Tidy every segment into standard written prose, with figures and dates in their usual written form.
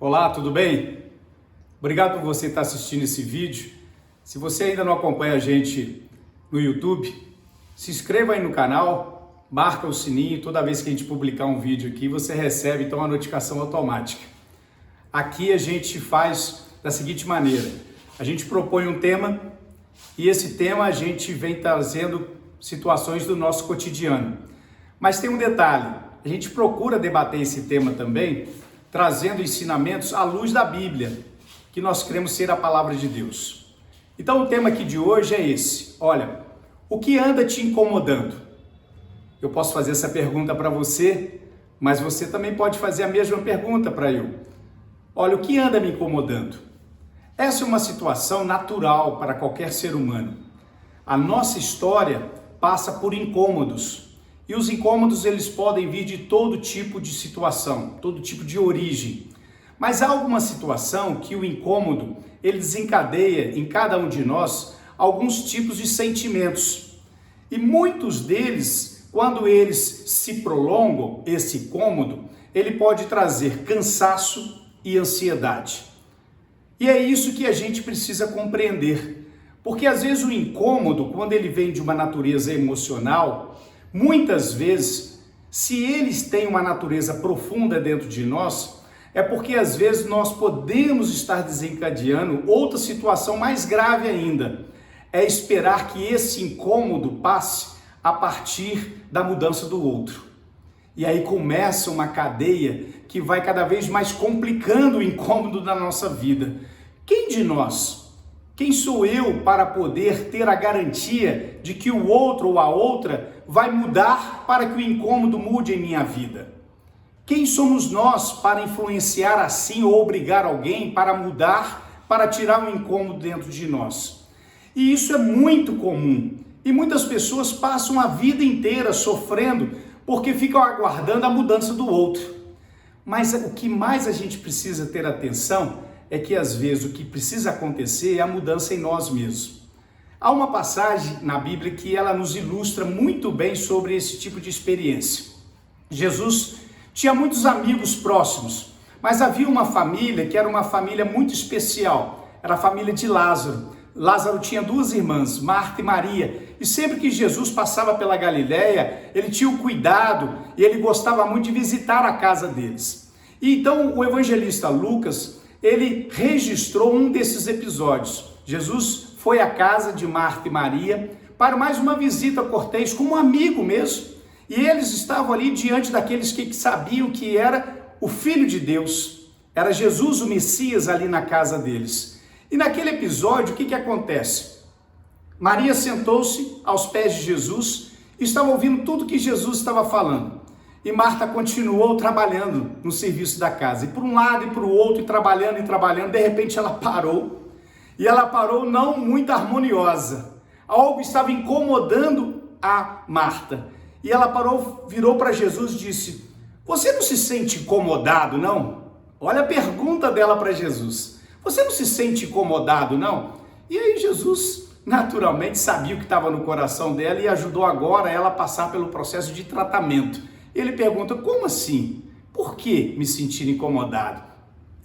Olá, tudo bem? Obrigado por você estar assistindo esse vídeo. Se você ainda não acompanha a gente no YouTube, se inscreva aí no canal, marca o sininho, toda vez que a gente publicar um vídeo aqui, você recebe então a notificação automática. Aqui a gente faz da seguinte maneira, a gente propõe um tema e esse tema a gente vem trazendo situações do nosso cotidiano. Mas tem um detalhe, a gente procura debater esse tema também, trazendo ensinamentos à luz da Bíblia, que nós queremos ser a palavra de Deus. Então o tema aqui de hoje é esse. Olha, o que anda te incomodando? Eu posso fazer essa pergunta para você, mas você também pode fazer a mesma pergunta para eu. Olha, o que anda me incomodando? Essa é uma situação natural para qualquer ser humano. A nossa história passa por incômodos. E os incômodos, eles podem vir de todo tipo de situação, todo tipo de origem. Mas há alguma situação que o incômodo, ele desencadeia em cada um de nós alguns tipos de sentimentos. E muitos deles, quando eles se prolongam, esse incômodo, ele pode trazer cansaço e ansiedade. E é isso que a gente precisa compreender. Porque às vezes o incômodo, quando ele vem de uma natureza emocional, muitas vezes, se eles têm uma natureza profunda dentro de nós, é porque às vezes nós podemos estar desencadeando outra situação mais grave ainda. É esperar que esse incômodo passe a partir da mudança do outro. E aí começa uma cadeia que vai cada vez mais complicando o incômodo da nossa vida. Quem de nós? Quem sou eu para poder ter a garantia de que o outro ou a outra vai mudar para que o incômodo mude em minha vida? Quem somos nós para influenciar assim ou obrigar alguém para mudar, para tirar o incômodo dentro de nós? E isso é muito comum. E muitas pessoas passam a vida inteira sofrendo porque ficam aguardando a mudança do outro. Mas o que mais a gente precisa ter atenção é que às vezes o que precisa acontecer é a mudança em nós mesmos. Há uma passagem na Bíblia que ela nos ilustra muito bem sobre esse tipo de experiência. Jesus tinha muitos amigos próximos, mas havia uma família que era uma família muito especial. Era a família de Lázaro. Lázaro tinha duas irmãs, Marta e Maria, e sempre que Jesus passava pela Galileia, ele tinha o cuidado e ele gostava muito de visitar a casa deles. E então o evangelista Lucas, ele registrou um desses episódios. Jesus foi à casa de Marta e Maria para mais uma visita cortês, como um amigo mesmo. E eles estavam ali diante daqueles que sabiam que era o Filho de Deus. Era Jesus, o Messias, ali na casa deles. E naquele episódio, o que acontece? Maria sentou-se aos pés de Jesus e estava ouvindo tudo que Jesus estava falando. E Marta continuou trabalhando no serviço da casa. E por um lado e para o outro, e trabalhando, de repente ela parou. E ela parou não muito harmoniosa. Algo estava incomodando a Marta. E ela parou, virou para Jesus e disse: "Você não se sente incomodado, não?" Olha a pergunta dela para Jesus. "Você não se sente incomodado, não?" E aí Jesus, naturalmente, sabia o que estava no coração dela e ajudou agora ela a passar pelo processo de tratamento. Ele pergunta: "Como assim? Por que me sentir incomodado?"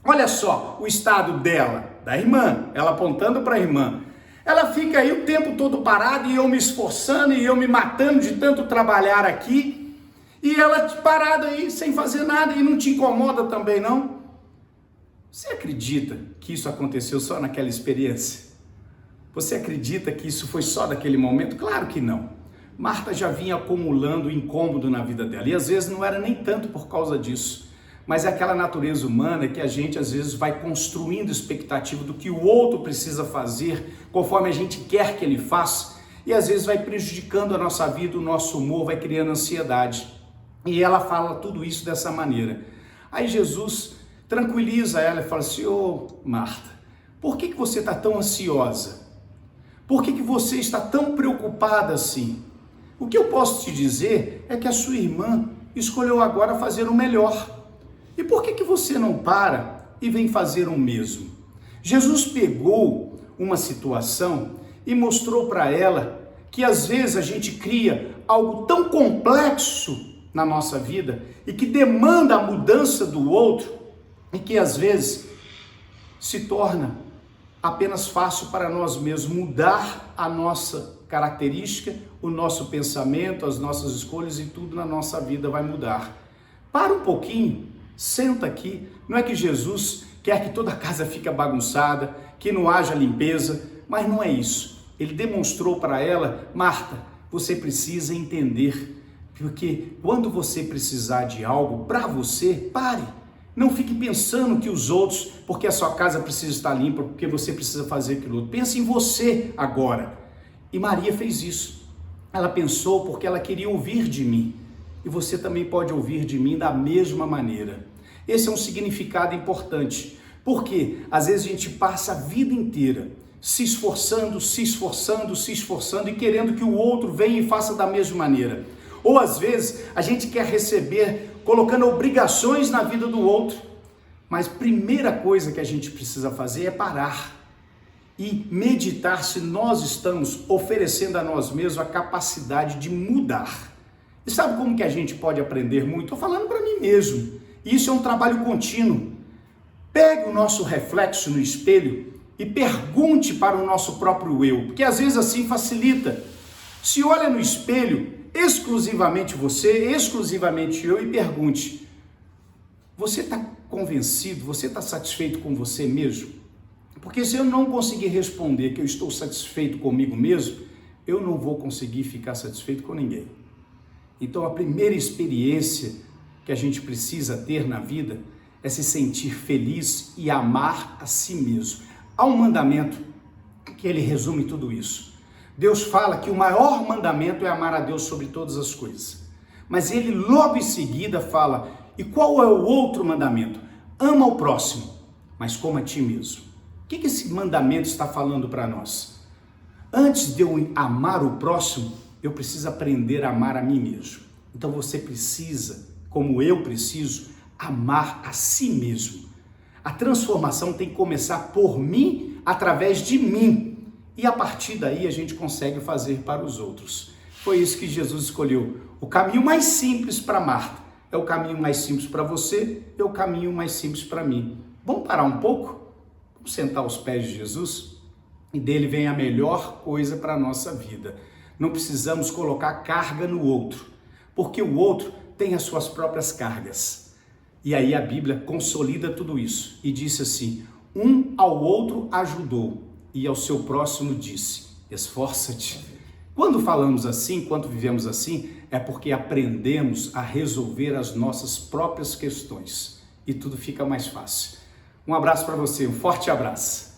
Olha só o estado dela, da irmã, ela apontando para a irmã. Ela fica aí o tempo todo parada e eu me esforçando e eu me matando de tanto trabalhar aqui. E ela parada aí sem fazer nada e não te incomoda também, não? Você acredita que isso aconteceu só naquela experiência? Você acredita que isso foi só daquele momento? Claro que não. Marta já vinha acumulando incômodo na vida dela, e às vezes não era nem tanto por causa disso, mas é aquela natureza humana que a gente às vezes vai construindo expectativa do que o outro precisa fazer, conforme a gente quer que ele faça, e às vezes vai prejudicando a nossa vida, o nosso humor, vai criando ansiedade. E ela fala tudo isso dessa maneira. Aí Jesus tranquiliza ela e fala assim: "Ô Marta, por que você está tão ansiosa? Por que você está tão preocupada assim? O que eu posso te dizer é que a sua irmã escolheu agora fazer o melhor. E por que você não para e vem fazer o mesmo?" Jesus pegou uma situação e mostrou para ela que às vezes a gente cria algo tão complexo na nossa vida e que demanda a mudança do outro, e que às vezes se torna apenas fácil para nós mesmos mudar a nossa característica, o nosso pensamento, as nossas escolhas e tudo na nossa vida vai mudar. Para um pouquinho, senta aqui. Não é que Jesus quer que toda a casa fique bagunçada, que não haja limpeza, mas não é isso. Ele demonstrou para ela: Marta, você precisa entender, porque quando você precisar de algo para você, pare. Não fique pensando que os outros, porque a sua casa precisa estar limpa, porque você precisa fazer aquilo outro. Pense em você agora. E Maria fez isso. Ela pensou porque ela queria ouvir de mim. E você também pode ouvir de mim da mesma maneira. Esse é um significado importante, porque às vezes a gente passa a vida inteira se esforçando e querendo que o outro venha e faça da mesma maneira. Ou às vezes a gente quer receber colocando obrigações na vida do outro. Mas primeira coisa que a gente precisa fazer é parar e meditar se nós estamos oferecendo a nós mesmos a capacidade de mudar. E sabe como que a gente pode aprender muito? Estou falando para mim mesmo. Isso é um trabalho contínuo. Pegue o nosso reflexo no espelho e pergunte para o nosso próprio eu, porque às vezes assim facilita. Se olha no espelho, exclusivamente você, exclusivamente eu, e pergunte: você está convencido, você está satisfeito com você mesmo? Porque se eu não conseguir responder que eu estou satisfeito comigo mesmo, eu não vou conseguir ficar satisfeito com ninguém. Então a primeira experiência que a gente precisa ter na vida é se sentir feliz e amar a si mesmo. Há um mandamento que ele resume tudo isso. Deus fala que o maior mandamento é amar a Deus sobre todas as coisas. Mas ele logo em seguida fala: e qual é o outro mandamento? Ama o próximo, mas como a ti mesmo. O que esse mandamento está falando para nós? Antes de eu amar o próximo, eu preciso aprender a amar a mim mesmo. Então você precisa, como eu preciso, amar a si mesmo. A transformação tem que começar por mim, através de mim. E a partir daí a gente consegue fazer para os outros. Foi isso que Jesus escolheu. O caminho mais simples para Marta é o caminho mais simples para você, é o caminho mais simples para mim. Vamos parar um pouco? Vamos sentar aos pés de Jesus? E dele vem a melhor coisa para a nossa vida. Não precisamos colocar carga no outro, porque o outro tem as suas próprias cargas. E aí a Bíblia consolida tudo isso e disse assim: um ao outro ajudou, e ao seu próximo disse: esforça-te. Quando falamos assim, quando vivemos assim, é porque aprendemos a resolver as nossas próprias questões e tudo fica mais fácil. Um abraço para você, um forte abraço.